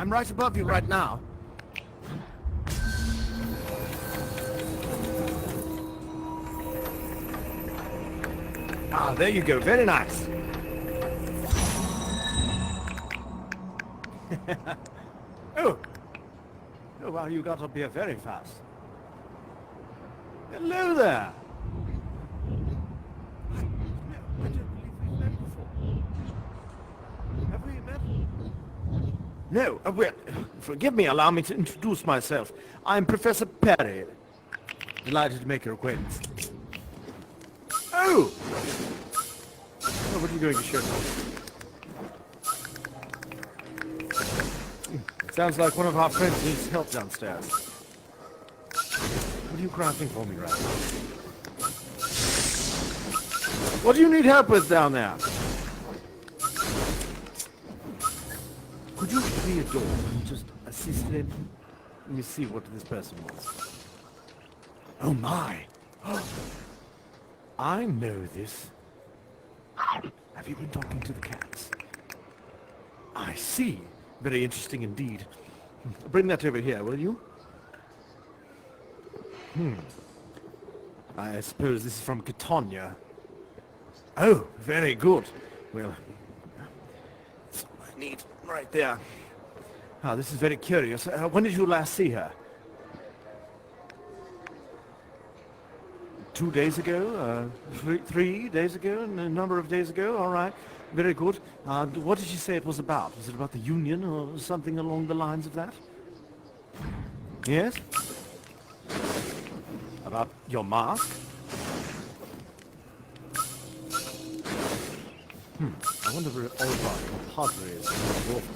I'm right above you right now. Ah, there you go. Very nice. Oh! Oh, well, you got up here very fast. Hello there! I don't believe we've met before. Have we met? No, well, forgive me, allow me to introduce myself. I'm Professor Perry. Delighted to make your acquaintance. Oh! Oh, what are you going to show me? Sounds like one of our friends needs help downstairs. What are you crafting for me right now? What do you need help with down there? Could you be a door and just assist him? Let me see what this person wants. Oh my! I know this. Have you been talking to the cats? I see. Very interesting indeed. Bring that over here, will you? I suppose this is from Catania. Oh, very good. Well, that's what I need right there. Ah, this is very curious. When did you last see her? 2 days ago? 3 days ago? A number of days ago? All right. Very good. What did she say it was about? Was it about the Union or something along the lines of that? Yes? About your mask? I wonder where Oliver, your padre, is off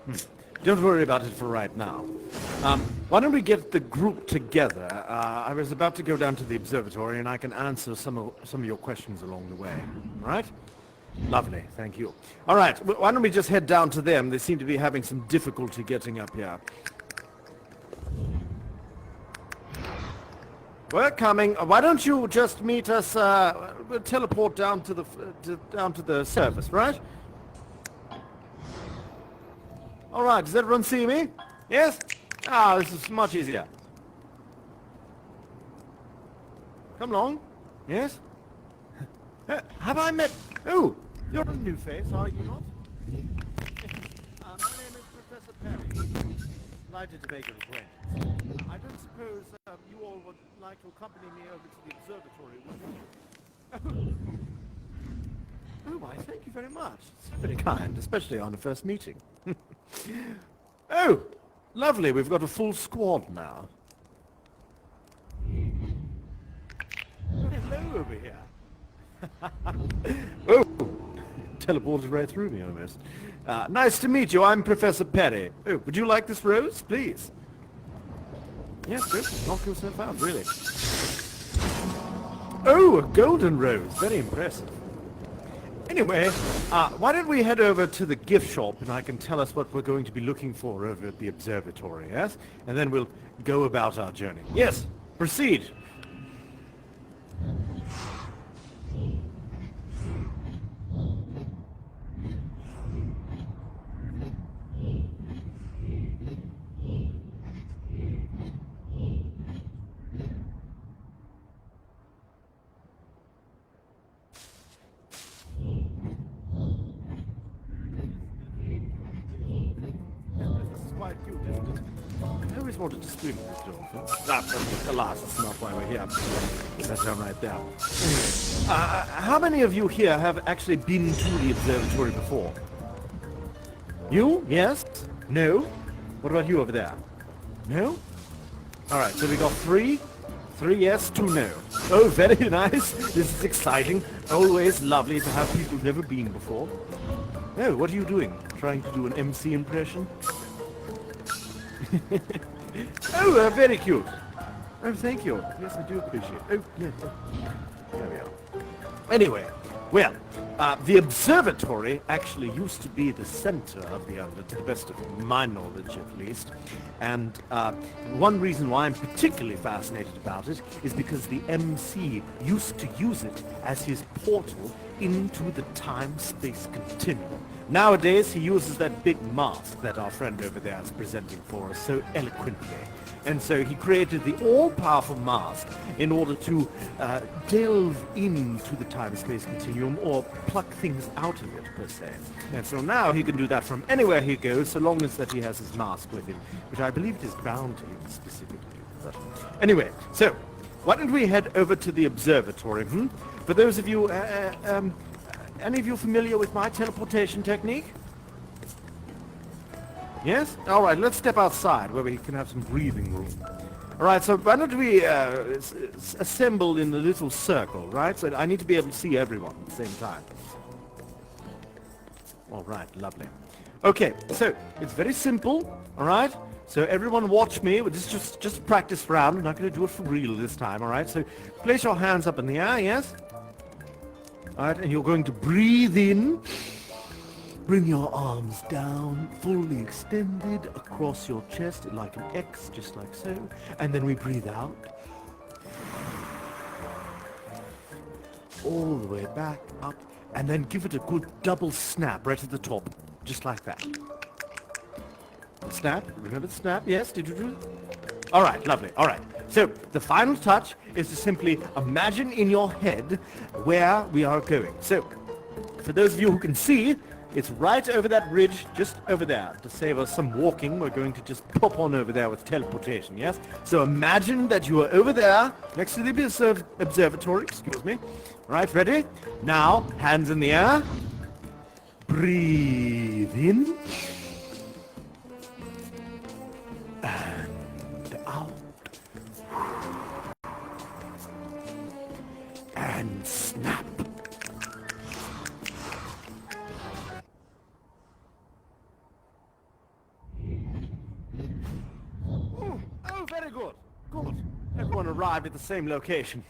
to. Don't worry about it for right now. Why don't we get the group together? I was about to go down to the observatory and I can answer some of your questions along the way. All right? Lovely, thank you. All right, why don't we just head down to them? They seem to be having some difficulty getting up here. We're coming. Why don't you just meet us? We'll teleport down to the surface, right? All right. Does everyone see me? Yes. Ah, this is much easier. Come along. Yes. Have I met? Oh, you're a new face, are you not? My name is Professor Perry. Delighted to make your acquaintance. I don't suppose you all would like to accompany me over to the observatory, would you? Oh, why, thank you very much. It's very kind, especially on the first meeting. Oh, lovely. We've got a full squad now. Hello over here. Oh, teleported right through me almost. Nice to meet you. I'm Professor Perry. Oh, would you like this rose, please? Yes, good. Knock yourself out, really. Oh, a golden rose. Very impressive. Anyway, why don't we head over to the gift shop and I can tell us what we're going to be looking for over at the observatory, yes? And then we'll go about our journey. Yes, proceed. I always wanted to swim with this door. Alas, it's not why we're here. Put that down right there. How many of you here have actually been to the observatory before? You? Yes? No? What about you over there? No? Alright, so we got 3. 3 yes, 2 no. Oh, very nice. This is exciting. Always lovely to have people who've never been before. Oh, what are you doing? Trying to do an MC impression? Oh, very cute. Oh, thank you. Yes, I do appreciate it. Oh, yes. There we are. Anyway, Well, the observatory actually used to be the center of the Under, to the best of my knowledge at least. And one reason why I'm particularly fascinated about it is because the MC used to use it as his portal into the time-space continuum. Nowadays, he uses that big mask that our friend over there is presenting for us so eloquently. And so he created the all-powerful mask in order to delve into the time-space continuum or pluck things out of it, per se. And so now he can do that from anywhere he goes, so long as that he has his mask with him, which I believe it is bound to him specifically. But anyway, so why don't we head over to the observatory? For those of you, any of you familiar with my teleportation technique? Yes? All right, let's step outside where we can have some breathing room. All right, so why don't we assemble in a little circle, right? So I need to be able to see everyone at the same time. All right, lovely. Okay, so it's very simple, all right? So everyone watch me. Just a practice round. We're not going to do it for real this time, all right? So place your hands up in the air, yes? All right, and you're going to breathe in. Bring your arms down, fully extended across your chest like an X, just like so. And then we breathe out. All the way back, up. And then give it a good double snap right at the top, just like that. Snap, remember the snap? Yes, did you do it? All right, lovely, all right. So the final touch is to simply imagine in your head where we are going. So for those of you who can see, it's right over that ridge, just over there. To save us some walking, we're going to just pop on over there with teleportation, yes? So imagine that you are over there, next to the observatory, excuse me. Right, ready? Now, hands in the air. Breathe in. And out. And snap. Oh, very good. Good. Everyone arrived at the same location.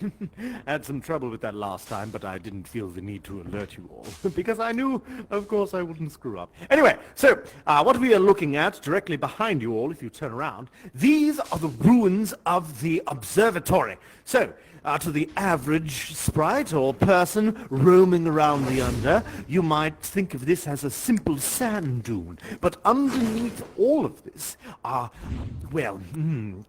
Had some trouble with that last time, but I didn't feel the need to alert you all, because I knew, of course, I wouldn't screw up. Anyway, so what we are looking at directly behind you all, if you turn around, these are the ruins of the observatory. So, to the average sprite or person roaming around the Under, you might think of this as a simple sand dune. But underneath all of this are, well,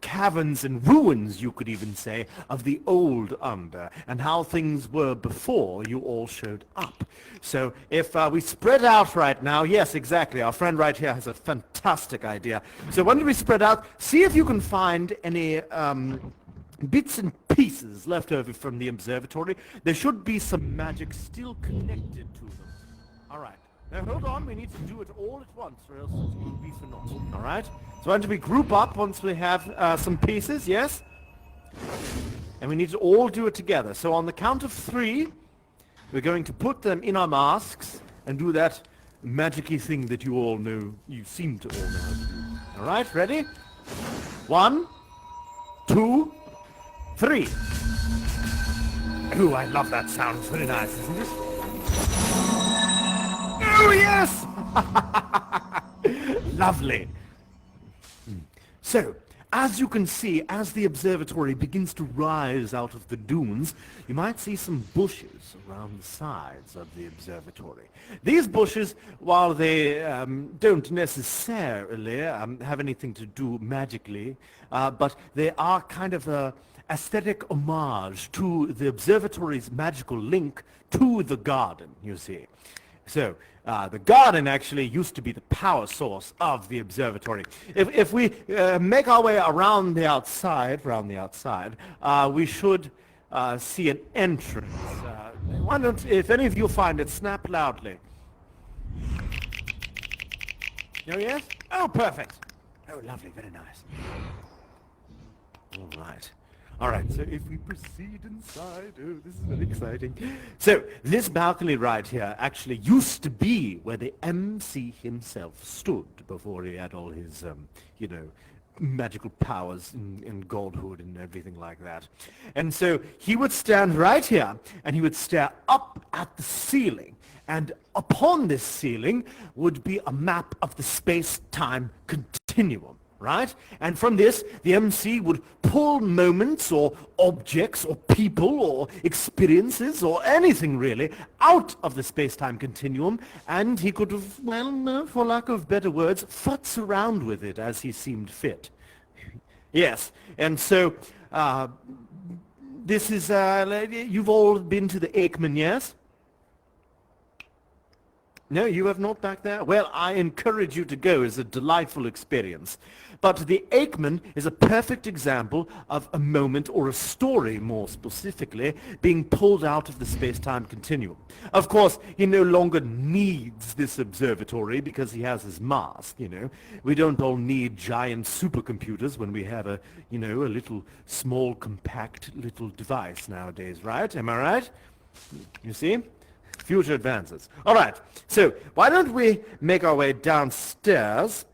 caverns and ruins, you could even say, of the old Under, and how things were before you all showed up. So if we spread out right now, yes, exactly, our friend right here has a fantastic idea. So why don't we spread out, see if you can find any bits and pieces left over from the observatory. There should be some magic still connected to them. All right. Now hold on, we need to do it all at once, or else it will be for naught. All right? So why don't we group up once we have some pieces, yes? And we need to all do it together. So on the count of 3, we're going to put them in our masks and do that magic-y thing that you all know, you seem to all know how to do. All right, ready? 1, 2, 3. Ooh, I love that sound. It's very nice, isn't it? Oh, yes! Lovely. So, as you can see, as the observatory begins to rise out of the dunes, you might see some bushes around the sides of the observatory. These bushes, while they don't necessarily have anything to do magically, but they are kind of a aesthetic homage to the observatory's magical link to the garden, you see. So, the garden actually used to be the power source of the observatory. If we make our way around the outside, we should see an entrance. Why don't, if any of you find it, snap loudly. Oh, yes? Oh, perfect. Oh, lovely, very nice. All right. All right, so if we proceed inside, oh, this is very exciting. So this balcony right here actually used to be where the MC himself stood before he had all his, magical powers and godhood and everything like that. And so he would stand right here, and he would stare up at the ceiling. And upon this ceiling would be a map of the space-time continuum, right? And from this, the MC would pull moments or objects or people or experiences or anything really out of the space-time continuum, and he could, well, for lack of better words, futz around with it as he seemed fit. Yes, and so this is, you've all been to the Aikman, yes? No, you have not back there? Well, I encourage you to go. It's a delightful experience. But the Aikman is a perfect example of a moment, or a story more specifically, being pulled out of the space-time continuum. Of course, he no longer needs this observatory because he has his mask, you know. We don't all need giant supercomputers when we have a little small, compact little device nowadays, right? Am I right? You see? Future advances. All right, so why don't we make our way downstairs?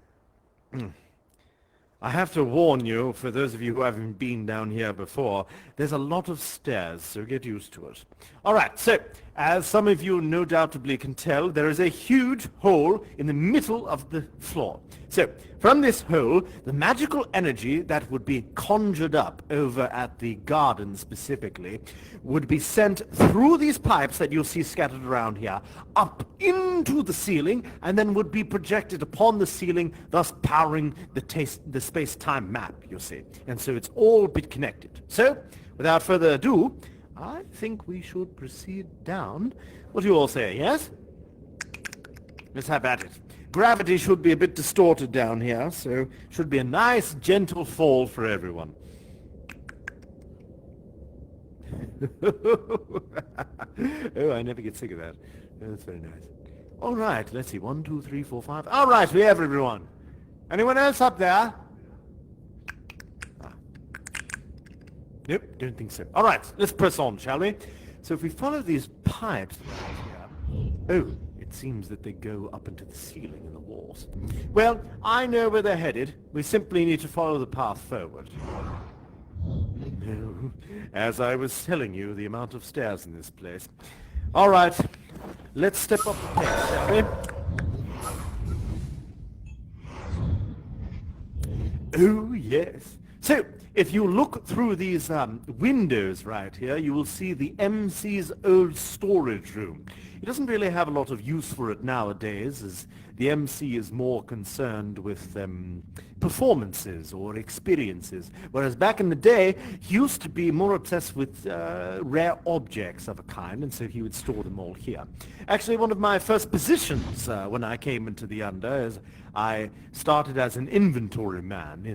I have to warn you, for those of you who haven't been down here before, there's a lot of stairs, so get used to it. All right, so as some of you no doubtably can tell, there is a huge hole in the middle of the floor. So from this hole, the magical energy that would be conjured up over at the garden specifically would be sent through these pipes that you'll see scattered around here, up into the ceiling, and then would be projected upon the ceiling, thus powering the space-time map, you see. And so it's all bit connected. So, without further ado, I think we should proceed down. What do you all say, yes? Let's have at it. Gravity should be a bit distorted down here, so should be a nice, gentle fall for everyone. Oh, I never get sick of that. Oh, that's very nice. All right, let's see. 1, 2, 3, 4, 5. All right, we have everyone. Anyone else up there? Nope, don't think so. All right, let's press on, shall we? So if we follow these pipes right here... Oh, it seems that they go up into the ceiling and the walls. Well, I know where they're headed. We simply need to follow the path forward. No, as I was telling you, the amount of stairs in this place. All right, let's step up the pace, shall we? Oh, yes. So, if you look through these windows right here, you will see the MC's old storage room. He doesn't really have a lot of use for it nowadays, as the MC is more concerned with performances or experiences, whereas back in the day, he used to be more obsessed with rare objects of a kind, and so he would store them all here. Actually, one of my first positions when I came into the Under is I started as an inventory man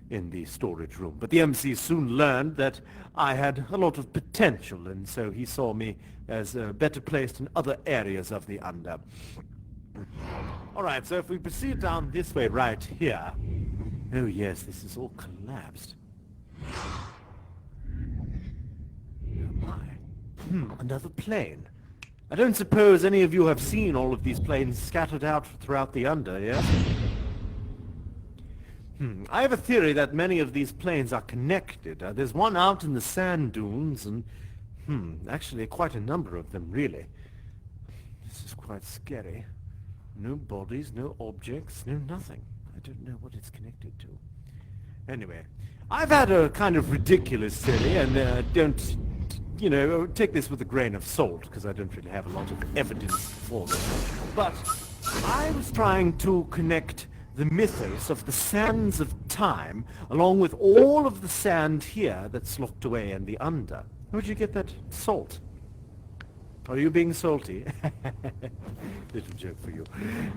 in the storage room. But the MC soon learned that I had a lot of potential, and so he saw me as better placed in other areas of the Under. All right, so if we proceed down this way right here... Oh yes, this is all collapsed. Oh my. Another plane. I don't suppose any of you have seen all of these planes scattered out throughout the Under, yes? I have a theory that many of these planes are connected. There's one out in the sand dunes, and actually quite a number of them, really. This is quite scary. No bodies, no objects, no nothing. I don't know what it's connected to. Anyway, I've had a kind of ridiculous theory, and don't, take this with a grain of salt, because I don't really have a lot of evidence for it. But I was trying to connect the mythos of the sands of time, along with all of the sand here that's locked away in the Under. Where'd you get that salt? Are you being salty? Little joke for you.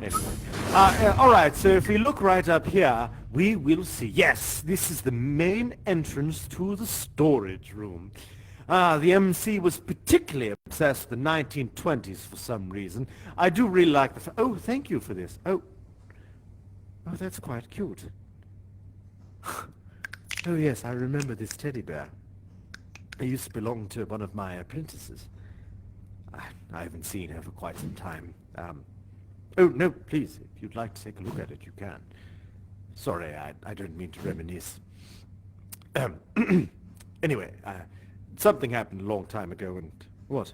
Anyway. All right, so if we look right up here, we will see, yes, this is the main entrance to the storage room. The MC was particularly obsessed with the 1920s for some reason. I do really like the... Oh, thank you for this. Oh, that's quite cute. Oh, yes, I remember this teddy bear. It used to belong to one of my apprentices. I haven't seen her for quite some time. Oh, no, please, if you'd like to take a look at it, you can. Sorry, I don't mean to reminisce. Anyway, something happened a long time ago, and what?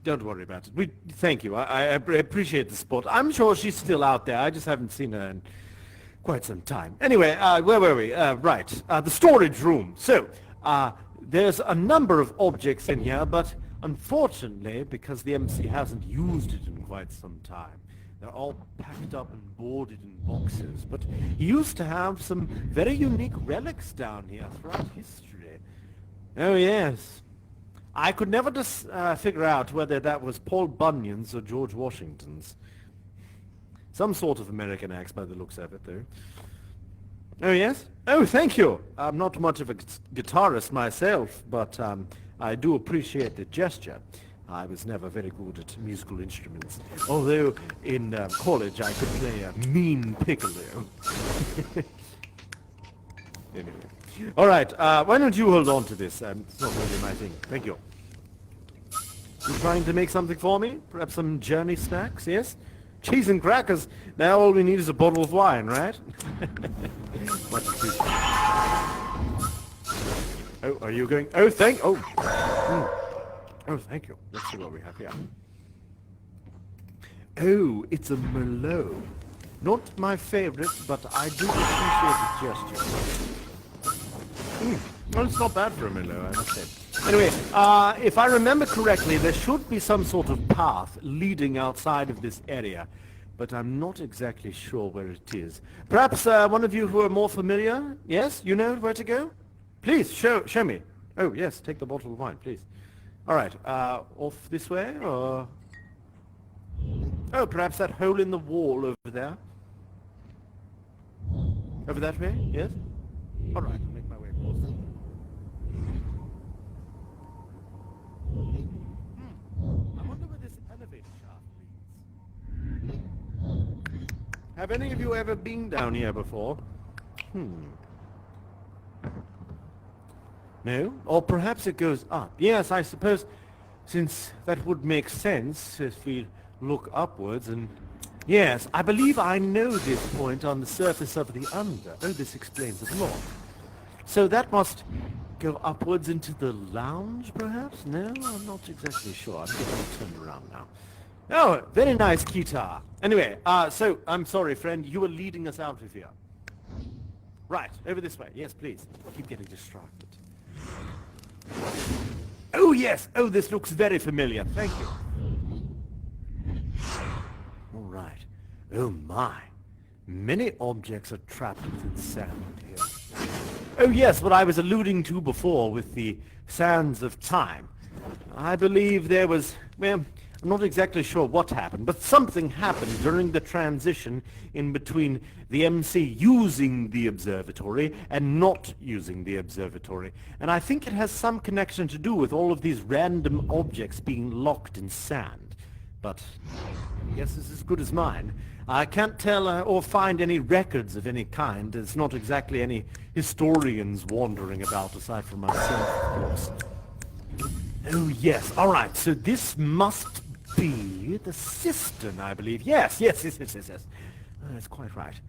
Don't worry about it. Thank you. I appreciate the support. I'm sure she's still out there. I just haven't seen her in quite some time. Anyway, where were we? Right, the storage room. So, there's a number of objects in here, but unfortunately, because the MC hasn't used it in quite some time, they're all packed up and boarded in boxes. But he used to have some very unique relics down here throughout history. Oh, yes. I could never just figure out whether that was Paul Bunyan's or George Washington's. Some sort of American axe by the looks of it, though. Oh, yes? Oh, thank you. I'm not much of a guitarist myself, but I do appreciate the gesture. I was never very good at musical instruments, although in college I could play a mean piccolo. Anyway. All right, why don't you hold on to this? It's not really my thing. Thank you. You trying to make something for me? Perhaps some journey snacks, yes? Cheese and crackers. Now all we need is a bottle of wine, right? Much appreciated. Oh, are you going? Oh, oh, thank you. Let's see what we have here. Oh, it's a Merlot. Not my favorite, but I do appreciate the gesture. Well, it's not bad for a Merlot, I must say. Anyway, if I remember correctly, there should be some sort of path leading outside of this area, but I'm not exactly sure where it is. Perhaps one of you who are more familiar? Yes, you know where to go? Please, show me. Oh, yes, take the bottle of wine, please. All right, off this way, or... Oh, perhaps that hole in the wall over there? Over that way, yes? All right, I'll make my way across. I wonder where this elevator shaft leads. Have any of you ever been down here before? No? Or perhaps it goes up. Yes, I suppose, since that would make sense if we look upwards and... Yes, I believe I know this point on the surface of the under. Oh, this explains it a lot. So that must go upwards into the lounge, perhaps? No, I'm not exactly sure. I'm getting turned around now. Oh, very nice guitar. Anyway, so, I'm sorry, friend. You were leading us out of here. Right, over this way. Yes, please. I keep getting distracted. Oh, yes. Oh, this looks very familiar. Thank you. All right. Oh, my. Many objects are trapped within sand here. Oh, yes, what I was alluding to before with the sands of time. I believe there was, well, I'm not exactly sure what happened, but something happened during the transition in between the MC using the observatory and not using the observatory. And I think it has some connection to do with all of these random objects being locked in sand. But guess is as good as mine. I can't tell or find any records of any kind. There's not exactly any historians wandering about aside from myself, of course. Oh, yes. All right. So this must be the cistern, I believe. Yes. That's quite right.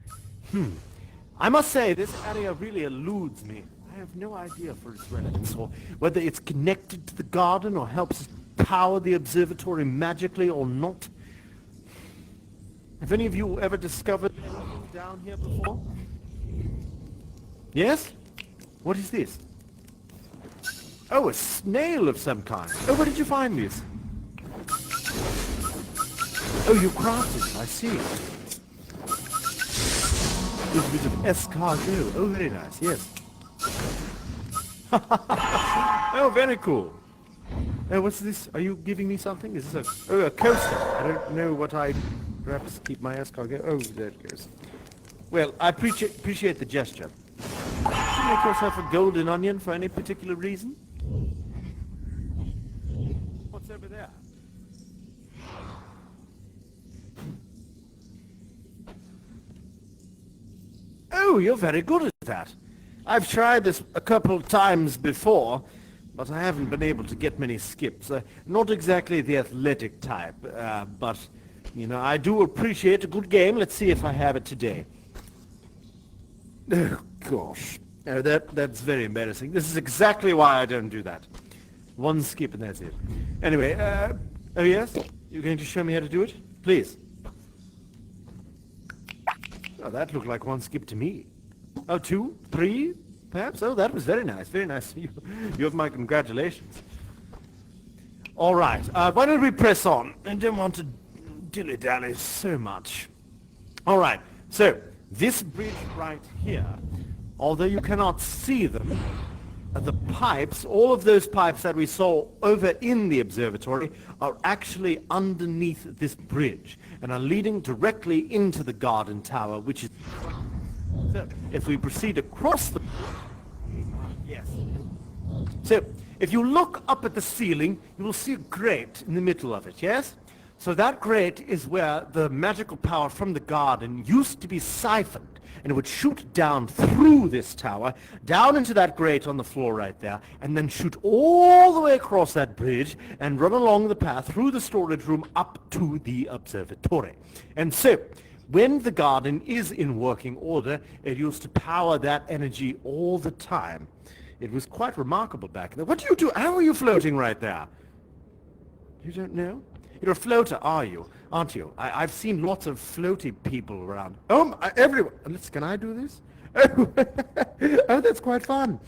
I must say, this area really eludes me. I have no idea for its relevance, or whether it's connected to the garden or helps power the observatory magically or not. Have any of you ever discovered anything down here before? Yes? What is this? Oh, a snail of some kind. Oh, where did you find this? Oh, you crafted it. I see. There's a bit of escargot. Oh, very nice. Yes. Oh, very cool. Oh, what's this? Are you giving me something? Is this a coaster? I don't know what I... Perhaps keep my escargot. Oh, there it goes. Well, I appreciate the gesture. Did you make yourself a golden onion for any particular reason? What's over there? Oh, you're very good at that. I've tried this a couple of times before, but I haven't been able to get many skips. Not exactly the athletic type, but You know, I do appreciate a good game. Let's see if I have it today. Oh, gosh. Oh, that's very embarrassing. This is exactly why I don't do that. One skip and that's it. Anyway, oh yes? You're going to show me how to do it? Please. Oh, that looked like one skip to me. Oh, 2, 3, perhaps? Oh, that was very nice. Very nice. You have my congratulations. All right. Why don't we press on? I don't want to dilly-dally so much. All right. So, this bridge right here, although you cannot see them, the pipes, all of those pipes that we saw over in the observatory are actually underneath this bridge and are leading directly into the garden tower, which is... So, if we proceed across the... Yes. So, if you look up at the ceiling, you will see a grate in the middle of it, yes? So that grate is where the magical power from the garden used to be siphoned, and it would shoot down through this tower, down into that grate on the floor right there, and then shoot all the way across that bridge and run along the path through the storage room up to the observatory. And so, when the garden is in working order, it used to power that energy all the time. It was quite remarkable back then. What do you do? How are you floating right there? You don't know? You're a floater, are you? Aren't you? I've seen lots of floaty people around. Oh, everyone. Can I do this? Oh, that's quite fun.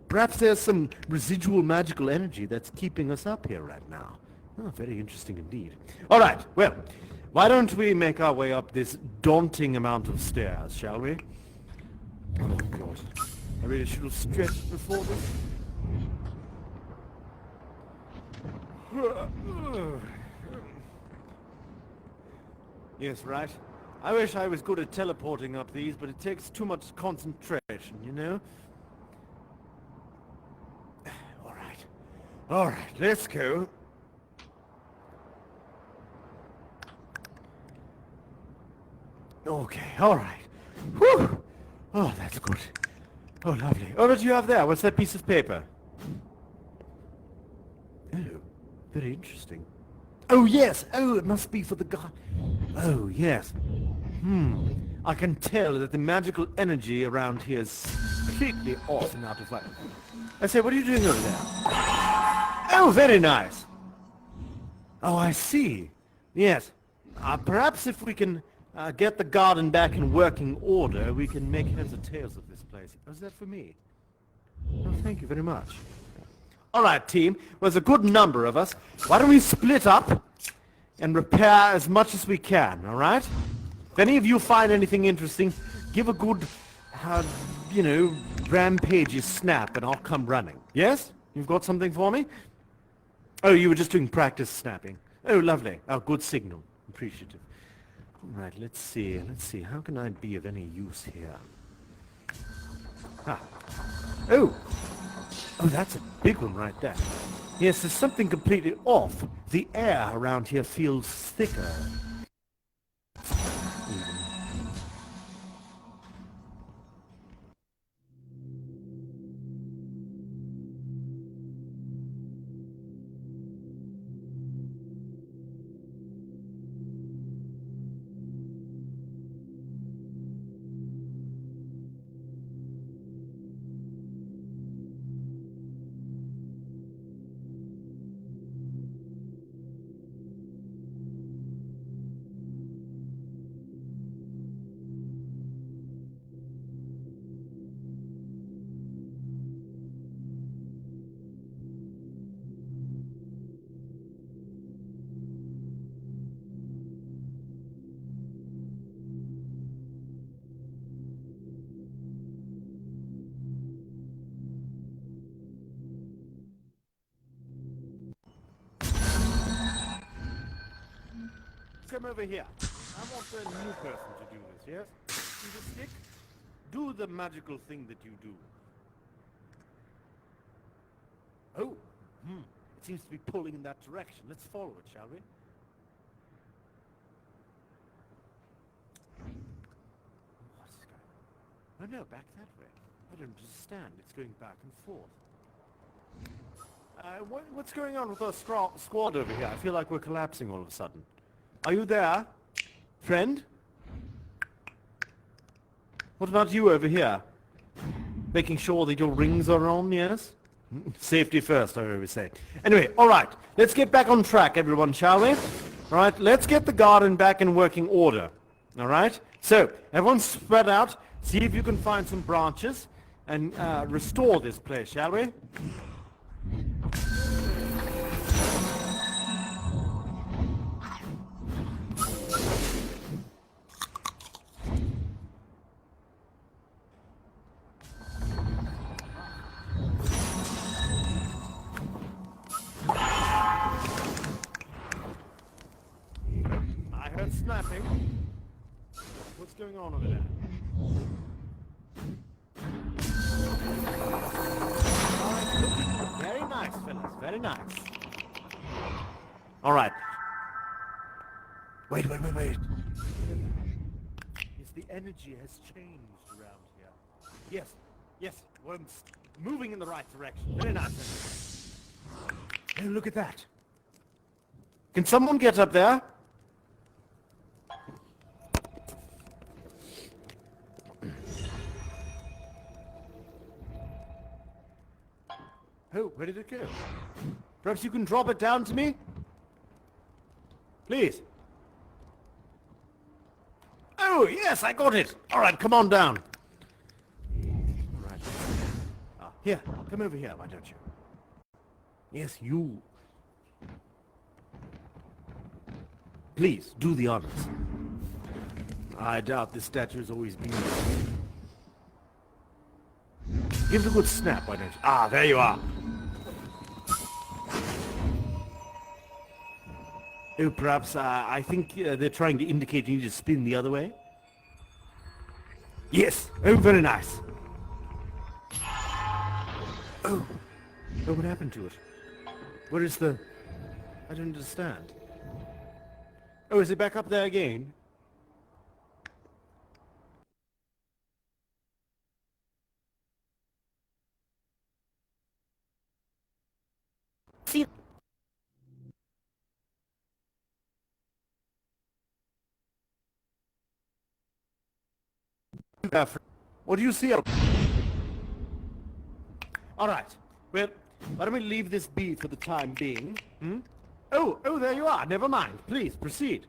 Perhaps there's some residual magical energy that's keeping us up here right now. Oh, very interesting indeed. All right, well, why don't we make our way up this daunting amount of stairs, shall we? Oh, God. I really should have stretched before this. Yes, right. I wish I was good at teleporting up these, but it takes too much concentration, you know? All right, let's go. Okay, all right. Whew. Oh, that's good. Oh, lovely. Oh, what do you have there? What's that piece of paper? Oh, very interesting. Oh, yes. Oh, it must be for the god. Oh, yes. I can tell that the magical energy around here is completely off and out of whack. I say, what are you doing over there? Oh, very nice. Oh, I see. Yes. Perhaps if we can get the garden back in working order, we can make heads or tails of this place. Oh, is that for me? Oh, thank you very much. All right, team. Well, there's a good number of us. Why don't we split up and repair as much as we can, all right? If any of you find anything interesting, give a good, rampagey snap, and I'll come running. Yes? You've got something for me? Oh, you were just doing practice snapping. Oh, lovely. Oh, good signal. Appreciative. All right, let's see. How can I be of any use here? Oh, that's a big one right there. Yes, there's something completely off. The air around here feels thicker. Come over here. I want a new person to do this, yes? See the stick? Do the magical thing that you do. Oh, it seems to be pulling in that direction. Let's follow it, shall we? What's going on? Oh no, back that way. I don't understand. It's going back and forth. What's going on with our squad over here? I feel like we're collapsing all of a sudden. Are you there? Friend? What about you over here? Making sure that your rings are on, yes? Safety first, I always say. Anyway, alright. Let's get back on track, everyone, shall we? Alright, let's get the garden back in working order. Alright? So, everyone spread out. See if you can find some branches and restore this place, shall we? I heard snapping. What's going on over there? Very nice, fellas. Very nice. All right. Wait. Yes, the energy has changed around here. Yes. We're moving in the right direction. Very nice. Hey, look at that. Can someone get up there? Oh, where did it go? Perhaps you can drop it down to me? Please. Oh, yes, I got it. All right, come on down. All right. Here, come over here, why don't you? Yes, you. Please, do the honors. I doubt this statue has always been there. Give it a good snap, why don't you? Ah, there you are. Oh, perhaps, I think they're trying to indicate you need to spin the other way. Yes! Oh, very nice. Oh, what happened to it? Where is the... I don't understand. Oh, is it back up there again? See... What do you see? All right. Well, why don't we leave this be for the time being? Hmm? Oh, there you are. Never mind. Please, proceed.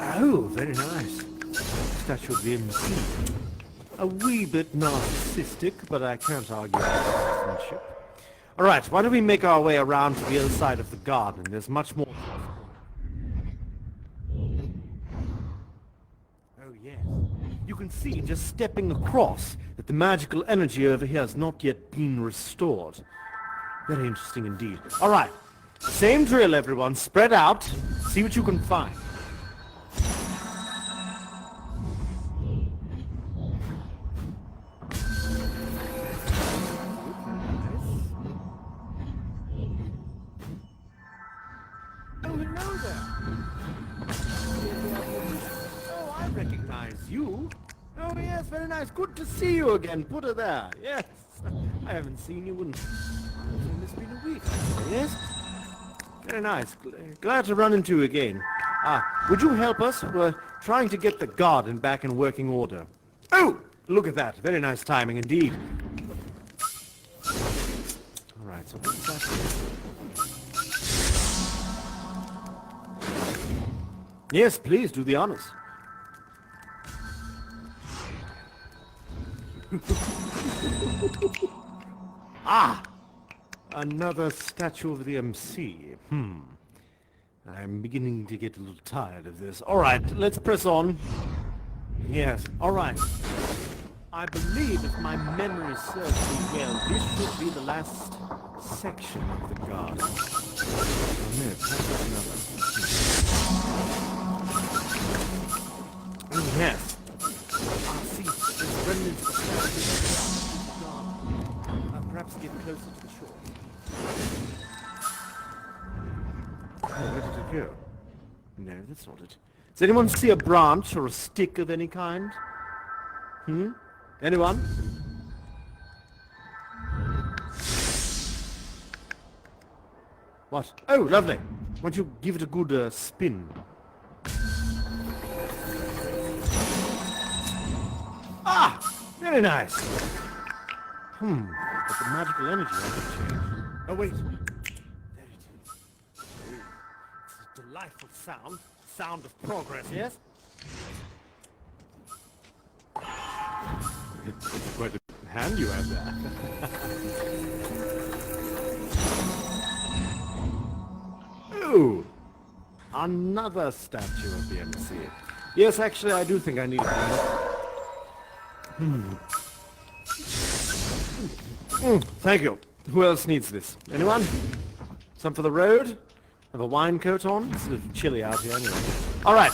Oh, very nice. Statue of the MC. A wee bit narcissistic, but I can't argue with friendship. All right, why don't we make our way around to the other side of the garden? There's much more. Oh, yes. You can see, just stepping across, that the magical energy over here has not yet been restored. Very interesting indeed. All right, same drill, everyone. Spread out. See what you can find. You? Oh, yes, very nice. Good to see you again. Put her there. Yes. I haven't seen you in... It's been a week. Yes? Very nice. Glad to run into you again. Would you help us? We're trying to get the garden back in working order. Oh! Look at that. Very nice timing indeed. All right, so what's that? Yes, please, do the honors. Another statue of the MC. I'm beginning to get a little tired of this. All right, let's press on. Yes, all right. I believe, if my memory serves me well, this should be the last section of the garden. Oh, no, perhaps another. Oh, yes. See, there's remnants of perhaps get closer to the shore. Oh, where did it go? No, that's not it. Does anyone see a branch or a stick of any kind? Anyone? What? Oh, lovely. Why don't you give it a good spin? Ah! Very nice. But the magical energy hasn't changed. Oh, wait. There it is. It's a delightful sound. Sound of progress, yes? It's quite a hand you have there. Ooh! Another statue of the MC. Yes, actually, I do think I need it. Thank you. Who else needs this? Anyone? Some for the road? Have a wine coat on? It's a little chilly out here anyway. Alright,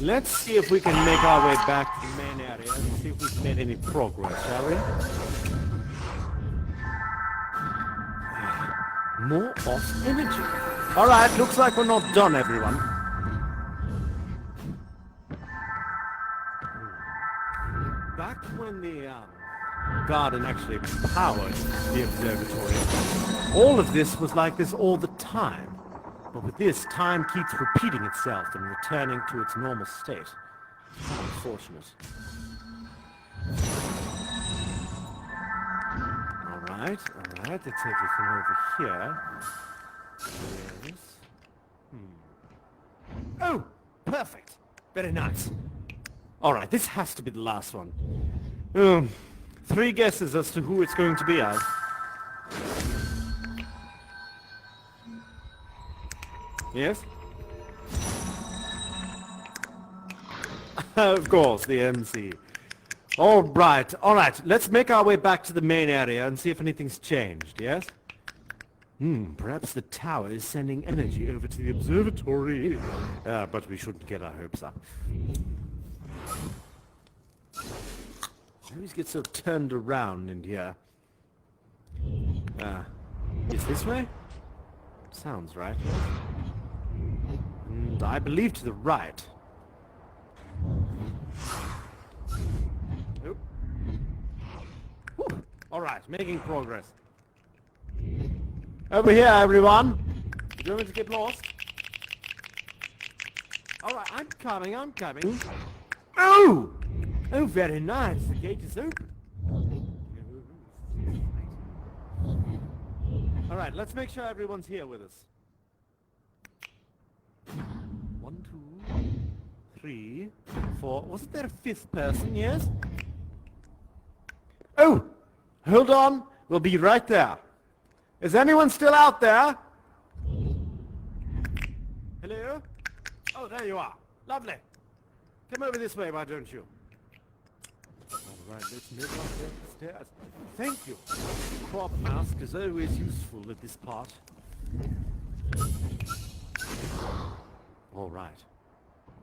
let's see if we can make our way back to the main area and see if we've made any progress, shall we? More off energy. Alright, looks like we're not done, everyone. Back when the garden actually powered the observatory, all of this was like this all the time. But with this, time keeps repeating itself and returning to its normal state. How unfortunate. Alright, let's everything over here. Yes. Oh, perfect. Very nice. Alright, this has to be the last one. 3 guesses as to who it's going to be as. Yes? Of course, the MC. Alright, let's make our way back to the main area and see if anything's changed, yes? Perhaps the tower is sending energy over to the observatory. But we shouldn't get our hopes up. I always get so turned around in here. Is this way? Sounds right. And I believe to the right. Nope. Alright, making progress. Over here, everyone. You don't want to get lost? Alright, I'm coming. Oh! Oh, very nice. The gate is open. Alright, let's make sure everyone's here with us. 1, 2, 3, 4. Wasn't there a 5th person, yes? Oh! Hold on. We'll be right there. Is anyone still out there? Hello? Oh, there you are. Lovely. Come over this way, why don't you? Alright, let's move up the stairs. Thank you. Crop mask is always useful at this part.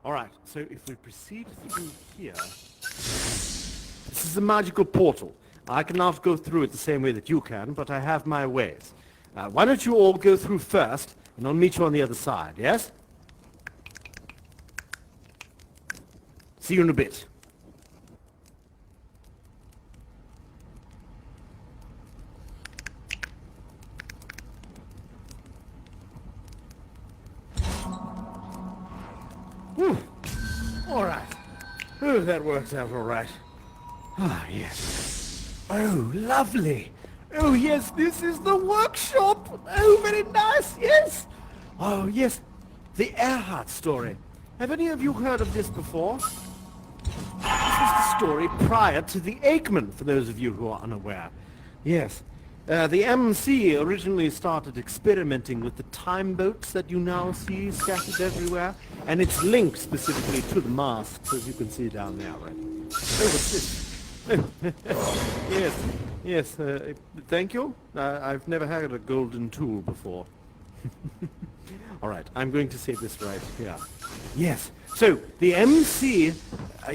Alright, so if we proceed through here... This is a magical portal. I cannot go through it the same way that you can, but I have my ways. Why don't you all go through first, and I'll meet you on the other side, yes? See you in a bit. Alright. Oh, that works out alright. Ah, yes. Oh, lovely. Oh, yes, this is the workshop. Oh, very nice, yes. Oh, yes, the Earhart story. Have any of you heard of this before? This was the story prior to the Aikman, for those of you who are unaware. Yes. The MC originally started experimenting with the time boats that you now see scattered everywhere, and it's linked specifically to the masks, as you can see down there, right? Oh, what's this? Yes, thank you. I've never had a golden tool before. Alright, I'm going to save this right here. Yes, so the MC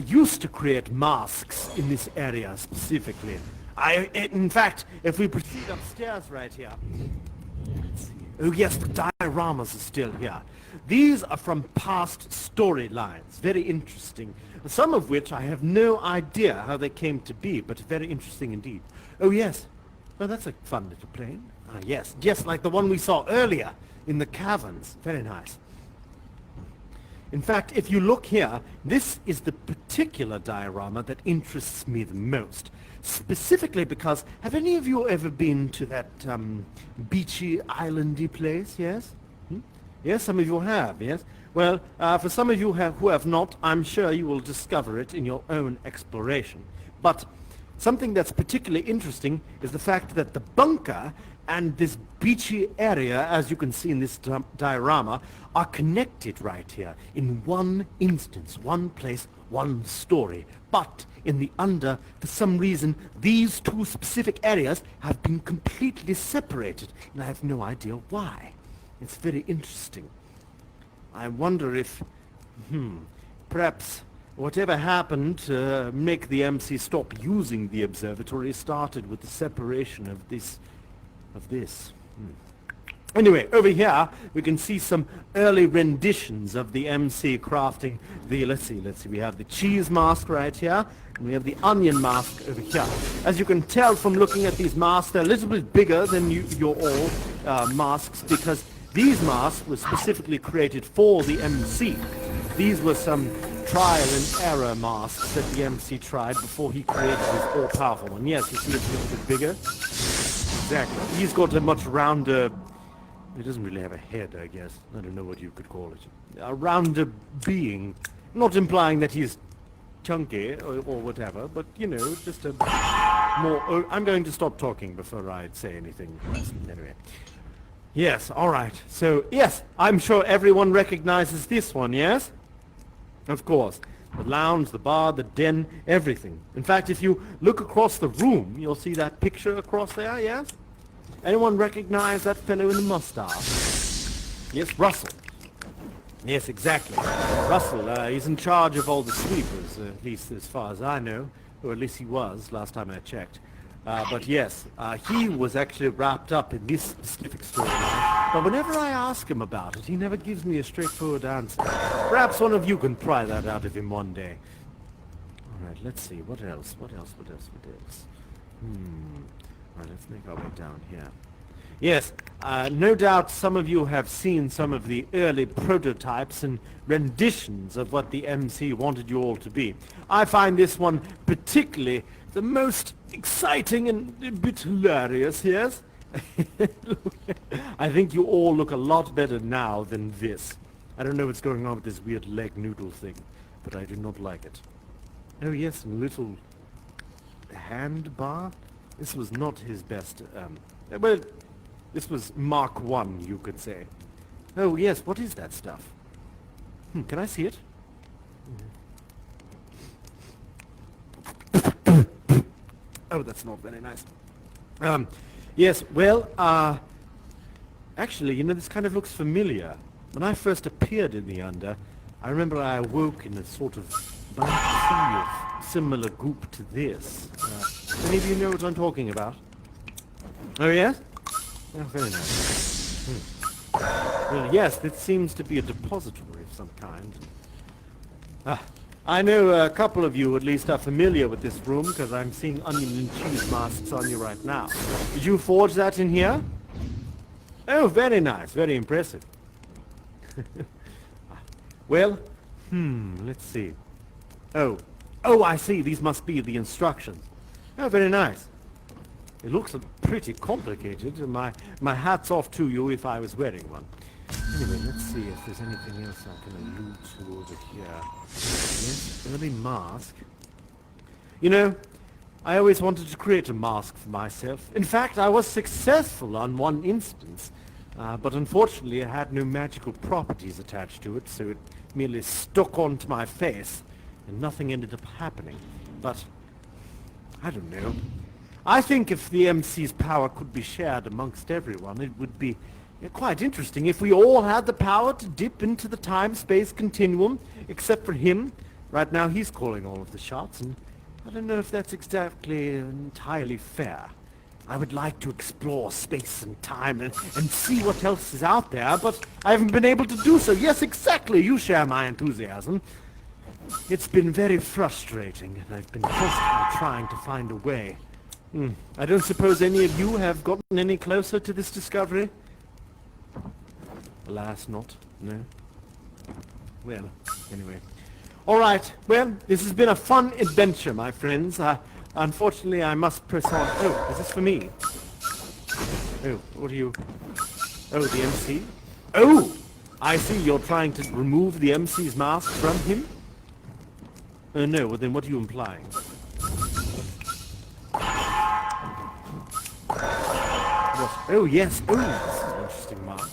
used to create masks in this area specifically. In fact, if we proceed upstairs right here... Let's see. Oh yes, the dioramas are still here. These are from past storylines. Very interesting. Some of which I have no idea how they came to be, but very interesting indeed. Oh yes. Oh, that's a fun little plane. Ah, yes, just like the one we saw earlier in the caverns. Very nice. In fact, if you look here, this is the particular diorama that interests me the most. Specifically because, have any of you ever been to that beachy, islandy place, yes? Yes, some of you have, yes? Well, for some of you who have not, I'm sure you will discover it in your own exploration. But something that's particularly interesting is the fact that the bunker and this beachy area, as you can see in this diorama, are connected right here in one instance, one place, one story. But in the under, for some reason, these two specific areas have been completely separated, and I have no idea why. It's very interesting. I wonder if, perhaps whatever happened to make the MC stop using the observatory started with the separation of this. Anyway, over here we can see some early renditions of the MC crafting the, let's see, we have the cheese mask right here, and we have the onion mask over here. As you can tell from looking at these masks, they're a little bit bigger than your all masks, because these masks were specifically created for the MC. These were some trial and error masks that the MC tried before he created his all-powerful one. Yes, you see it's a little bit bigger. Exactly. He's got a much rounder... He doesn't really have a head, I guess. I don't know what you could call it. A rounder being. Not implying that he's chunky or whatever, but, you know, just a more... I'm going to stop talking before I say anything. Anyway. Yes, all right. So, yes, I'm sure everyone recognizes this one, yes? Of course. The lounge, the bar, the den, everything. In fact, if you look across the room, you'll see that picture across there, yes? Anyone recognize that fellow in the mustache? Yes, Russell. Yes, exactly. Russell, he's in charge of all the sweepers, at least as far as I know. Or at least he was, last time I checked. But yes, he was actually wrapped up in this specific storyline. But whenever I ask him about it, he never gives me a straightforward answer. Perhaps one of you can pry that out of him one day. All right, let's see. What else? All right, let's make our way down here. Yes, no doubt some of you have seen some of the early prototypes and renditions of what the MC wanted you all to be. I find this one particularly the most exciting and a bit hilarious, yes? I think you all look a lot better now than this. I don't know what's going on with this weird leg noodle thing, but I do not like it. Oh yes, a little hand bar. This was not his best, well, this was Mark 1, you could say. Oh yes, what is that stuff? Can I see it? Oh, that's not very nice. Yes, well, actually, you know, this kind of looks familiar. When I first appeared in the Under, I remember I awoke in a sort of similar goop to this. Any of you know what I'm talking about? Oh, yes? Oh, very nice. Well, yes, this seems to be a depository of some kind. I know a couple of you at least are familiar with this room, because I'm seeing onion and cheese masks on you right now. Did you forge that in here? Oh, very nice. Very impressive. Well, let's see. Oh, I see. These must be the instructions. Oh, very nice. It looks pretty complicated, and my hat's off to you if I was wearing one. Anyway, let's see if there's anything else I can allude to over here. Yes, early mask. You know, I always wanted to create a mask for myself. In fact, I was successful on one instance, but unfortunately it had no magical properties attached to it, so it merely stuck onto my face, and nothing ended up happening. But, I don't know. I think if the MC's power could be shared amongst everyone, it would be quite interesting if we all had the power to dip into the time-space continuum, except for him. Right now he's calling all of the shots, and I don't know if that's exactly entirely fair. I would like to explore space and time and see what else is out there, but I haven't been able to do so. Yes, exactly, you share my enthusiasm. It's been very frustrating, and I've been constantly trying to find a way. I don't suppose any of you have gotten any closer to this discovery? Alas, not. No. Well, anyway. All right. Well, this has been a fun adventure, my friends. Unfortunately, I must press on. Oh, is this for me? Oh, what are you? Oh, the MC? Oh! I see you're trying to remove the MC's mask from him? Oh, no. Well, then what are you implying? What? Oh, yes. Oh, this is an interesting mark.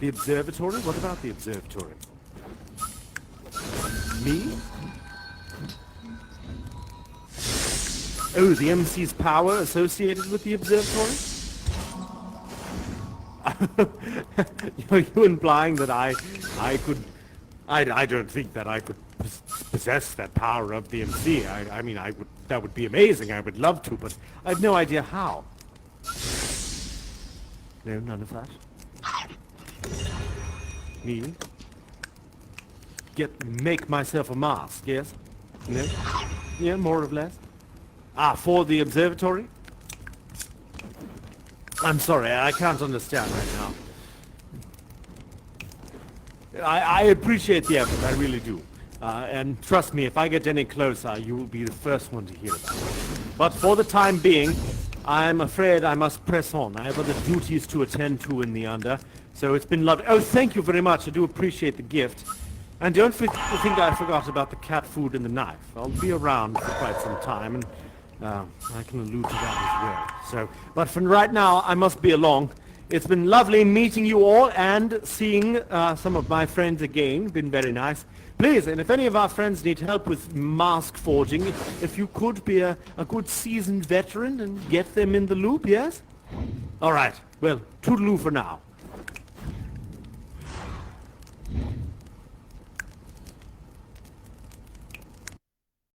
The observatory? What about the observatory? Me? Oh, the MC's power associated with the observatory? Are you implying that I could... I don't think that I could possess that power of the MC. I mean, that would be amazing. I would love to, but I have no idea how. No, none of that. Me? Make myself a mask, yes? No? Yeah, more or less. For the observatory? I'm sorry, I can't understand right now. I appreciate the effort, I really do. And trust me, if I get any closer, you will be the first one to hear about it. But for the time being, I'm afraid I must press on. I have other duties to attend to in the under. So it's been lovely. Oh, thank you very much. I do appreciate the gift. And don't think I forgot about the cat food and the knife. I'll be around for quite some time, and I can allude to that as well. So, but for right now, I must be along. It's been lovely meeting you all and seeing some of my friends again. Been very nice. Please, and if any of our friends need help with mask forging, if you could be a good seasoned veteran and get them in the loop, yes? All right. Well, toodaloo for now.